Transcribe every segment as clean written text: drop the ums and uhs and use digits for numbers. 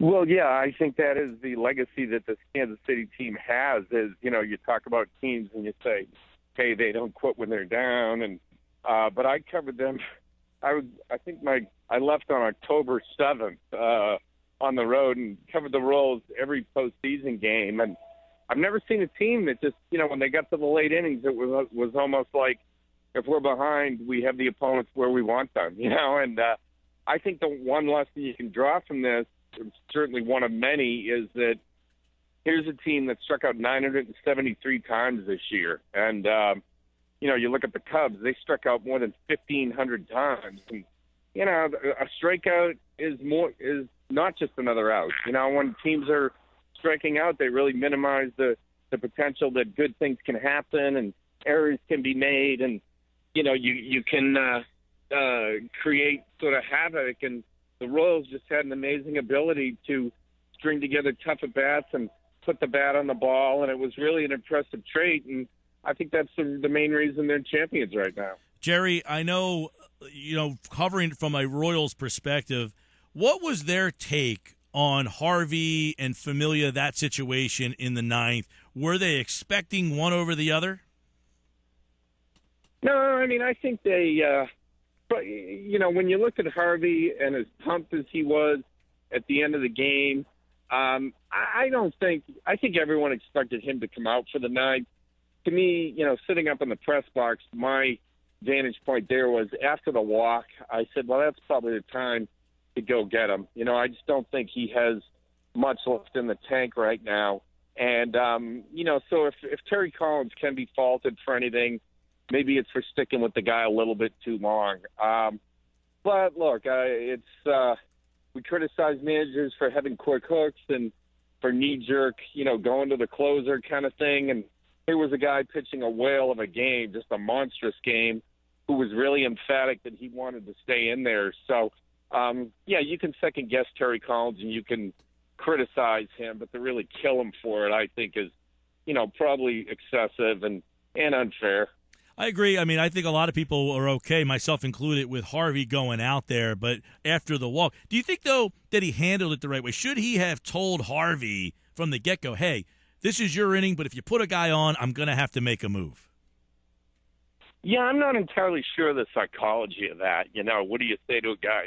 Well, yeah, I think that is the legacy that this Kansas City team has. Is you talk about teams and you say, hey, they don't quit when they're down, and but I covered them. I left on October 7th on the road and covered the Royals every postseason game, and I've never seen a team that just when they got to the late innings, it was almost like if we're behind, we have the opponents where we want them, and I think the one lesson you can draw from this, certainly one of many, is that here's a team that struck out 973 times this year. And, you look at the Cubs, they struck out more than 1,500 times. And, a strikeout is not just another out. When teams are striking out, they really minimize the potential that good things can happen and errors can be made. And, you can create sort of havoc. And the Royals just had an amazing ability to string together tough at-bats and put the bat on the ball, and it was really an impressive trait, and I think that's the main reason they're champions right now. Jerry, I know, covering from a Royals perspective, what was their take on Harvey and Familia, that situation in the ninth? Were they expecting one over the other? No, I think they but, when you look at Harvey and as pumped as he was at the end of the game, I think everyone expected him to come out for the ninth. To me, sitting up in the press box, my vantage point there was after the walk, I said, well, that's probably the time to go get him. I just don't think he has much left in the tank right now. And, so if Terry Collins can be faulted for anything, maybe it's for sticking with the guy a little bit too long. But look, we criticize managers for having quick hooks and for knee-jerk, going to the closer kind of thing. And here was a guy pitching a whale of a game, just a monstrous game, who was really emphatic that he wanted to stay in there. So, you can second-guess Terry Collins and you can criticize him, but to really kill him for it, I think is, probably excessive and unfair. I agree. I think a lot of people are okay, myself included, with Harvey going out there. But after the walk, do you think, though, that he handled it the right way? Should he have told Harvey from the get-go, hey, this is your inning, but if you put a guy on, I'm going to have to make a move? Yeah, I'm not entirely sure of the psychology of that. What do you say to a guy?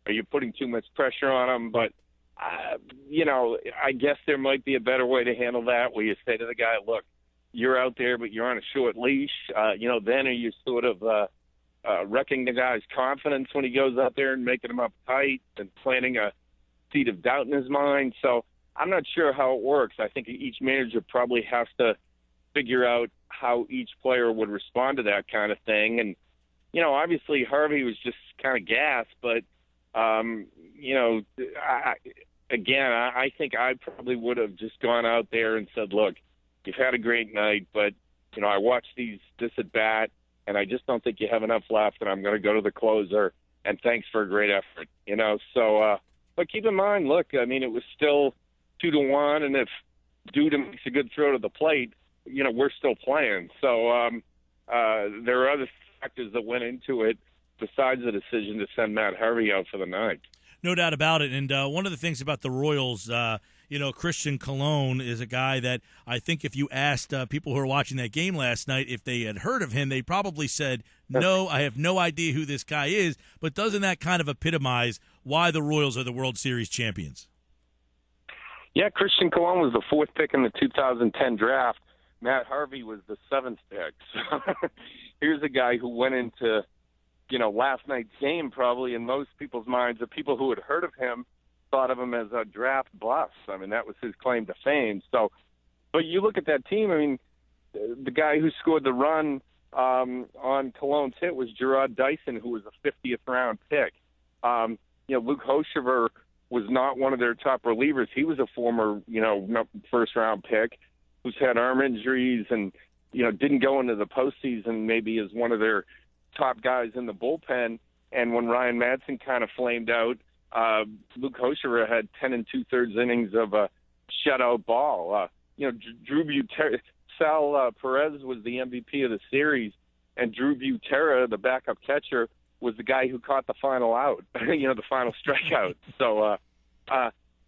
Are you putting too much pressure on him? But, I guess there might be a better way to handle that where you say to the guy, look, you're out there, but you're on a short leash. Then are you sort of wrecking the guy's confidence when he goes out there and making him uptight and planting a seed of doubt in his mind? So I'm not sure how it works. I think each manager probably has to figure out how each player would respond to that kind of thing. And, obviously Harvey was just kind of gassed, but, I think I probably would have just gone out there and said, look, you've had a great night, but, I watched this at bat, and I just don't think you have enough left, and I'm going to go to the closer, and thanks for a great effort, So, but keep in mind, look, it was still 2-1, and if Duda makes a good throw to the plate, we're still playing. So there are other factors that went into it besides the decision to send Matt Harvey out for the ninth. No doubt about it. And one of the things about the Royals, Christian Colon is a guy that I think if you asked people who were watching that game last night if they had heard of him, they probably said, no, I have no idea who this guy is. But doesn't that kind of epitomize why the Royals are the World Series champions? Yeah, Christian Colon was the fourth pick in the 2010 draft. Matt Harvey was the seventh pick. So here's a guy who went into last night's game probably in most people's minds, the people who had heard of him thought of him as a draft bust. That was his claim to fame. So, but you look at that team, the guy who scored the run on Colon's hit was Gerard Dyson, who was a 50th round pick. Luke Hochevar was not one of their top relievers. He was a former, first round pick who's had arm injuries and, didn't go into the postseason maybe as one of their top guys in the bullpen. And when Ryan Madsen kind of flamed out, Luke Hochevar had 10 2/3 innings of a shutout ball. Sal Perez was the MVP of the series, and Drew Butera, the backup catcher, was the guy who caught the final out, the final strikeout. So,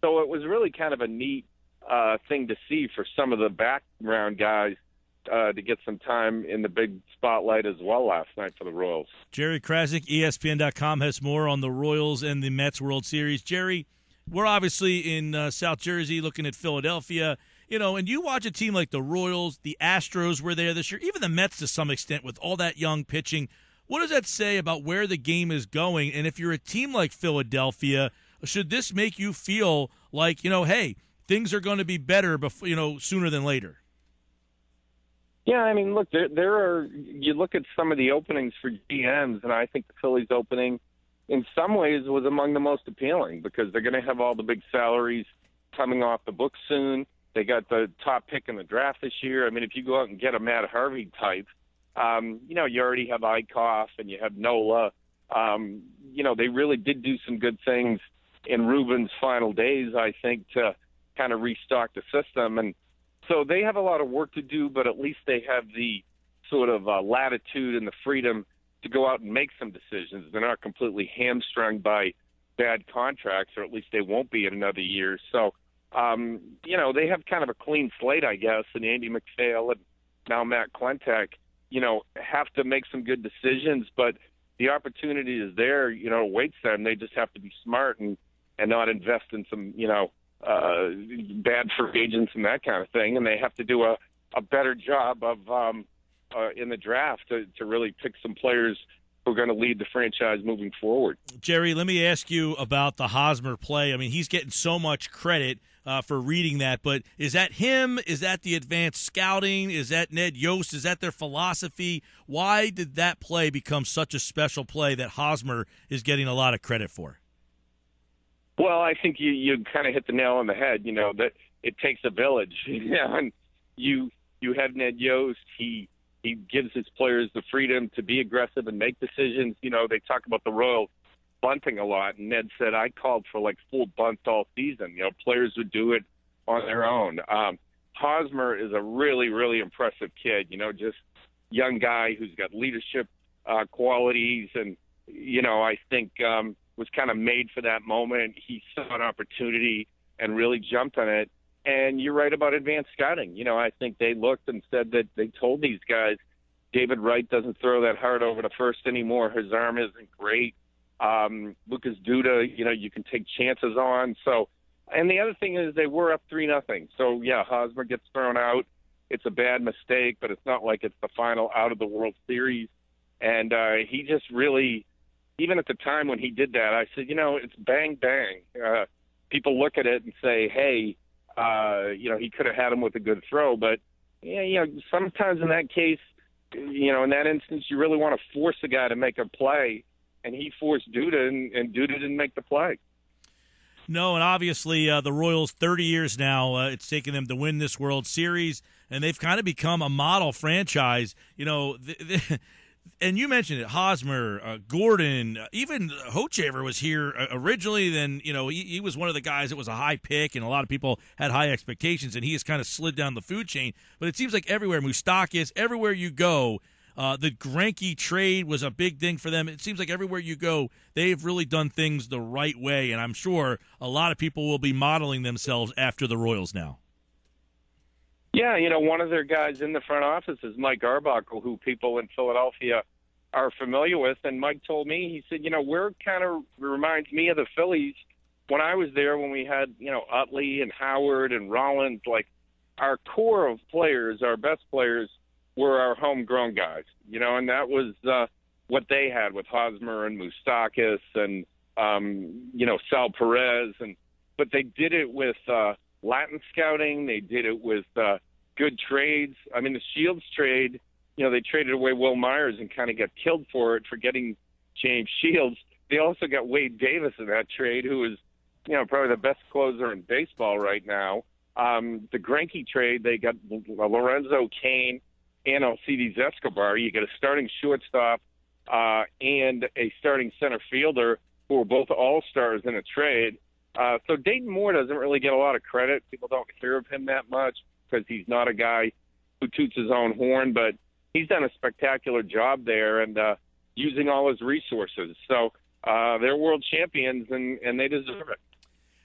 So it was really kind of a neat thing to see for some of the background guys to get some time in the big spotlight as well last night for the Royals. Jerry Crasnick, ESPN.com, has more on the Royals and the Mets World Series. Jerry, we're obviously in South Jersey looking at Philadelphia, and you watch a team like the Royals, the Astros were there this year, even the Mets to some extent with all that young pitching. What does that say about where the game is going? And if you're a team like Philadelphia, should this make you feel like, hey, things are going to be better before, sooner than later? Yeah, I mean, look, there are. You look at some of the openings for GMs, and I think the Phillies opening, in some ways, was among the most appealing because they're going to have all the big salaries coming off the books soon. They got the top pick in the draft this year. I mean, if you go out and get a Matt Harvey type, you already have Eichhoff and you have Nola. They really did do some good things in Ruben's final days, I think, to kind of restock the system. And so they have a lot of work to do, but at least they have the sort of latitude and the freedom to go out and make some decisions. They're not completely hamstrung by bad contracts, or at least they won't be in another year. So, they have kind of a clean slate, I guess, and Andy McPhail and now Matt Klentak, have to make some good decisions, but the opportunity is there, awaits them. They just have to be smart and not invest in some, bad free agents and that kind of thing. And they have to do a better job of in the draft to really pick some players who are going to lead the franchise moving forward. Jerry, let me ask you about the Hosmer play. I mean, he's getting so much credit for reading that, but is that him? Is that the advanced scouting? Is that Ned Yost? Is that their philosophy? Why did that play become such a special play that Hosmer is getting a lot of credit for? Well, I think you kind of hit the nail on the head, that it takes a village. And you have Ned Yost. He gives his players the freedom to be aggressive and make decisions. They talk about the Royals bunting a lot, and Ned said, I called for like full bunts all season. Players would do it on their own. Hosmer is a really, really impressive kid, just young guy who's got leadership qualities and, I think was kind of made for that moment. He saw an opportunity and really jumped on it. And you're right about advanced scouting. I think they looked and said that they told these guys, David Wright doesn't throw that hard over to first anymore. His arm isn't great. Lucas Duda, you can take chances on. So, and the other thing is they were up 3-0. So, yeah, Hosmer gets thrown out. It's a bad mistake, but it's not like it's the final out of the World Series. And he just really, even at the time when he did that, I said, it's bang, bang. People look at it and say, hey, he could have had him with a good throw. But, sometimes in that case, in that instance, you really want to force a guy to make a play. And he forced Duda, and Duda didn't make the play. No, and obviously the Royals, 30 years now, it's taken them to win this World Series, and they've kind of become a model franchise. And you mentioned it, Hosmer, Gordon, even Hochevar was here originally. Then, he was one of the guys that was a high pick, and a lot of people had high expectations, and he has kind of slid down the food chain. But it seems like everywhere, Moustakas, everywhere you go, the Greinke trade was a big thing for them. It seems like everywhere you go, they've really done things the right way, and I'm sure a lot of people will be modeling themselves after the Royals now. Yeah, one of their guys in the front office is Mike Arbuckle, who people in Philadelphia are familiar with. And Mike told me, he said, we're kind of reminds me of the Phillies when I was there, when we had, Utley and Howard and Rollins. Like, our core of players, our best players, were our homegrown guys, and that was what they had with Hosmer and Moustakas and, Sal Perez. But they did it with Latin scouting. They did it with good trades. I mean, the Shields trade, they traded away Will Myers and kind of got killed for it for getting James Shields. They also got Wade Davis in that trade, who is, probably the best closer in baseball right now. The Greinke trade, they got Lorenzo Cain and Alcides Escobar. You get a starting shortstop and a starting center fielder who are both all-stars in a trade. So Dayton Moore doesn't really get a lot of credit. People don't hear of him that much because he's not a guy who toots his own horn, but he's done a spectacular job there and using all his resources. So they're world champions, and they deserve it.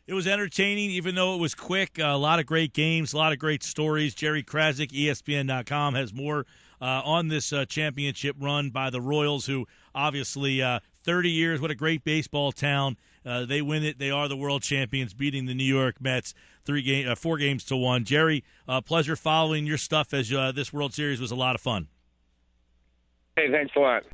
It was entertaining, even though it was quick. A lot of great games, a lot of great stories. Jerry Crasnick, ESPN.com, has more on this championship run by the Royals, who obviously 30 years, what a great baseball town. They win it. They are the world champions, beating the New York Mets 4 games to 1. Jerry, pleasure following your stuff as this World Series was a lot of fun. Hey, thanks a lot.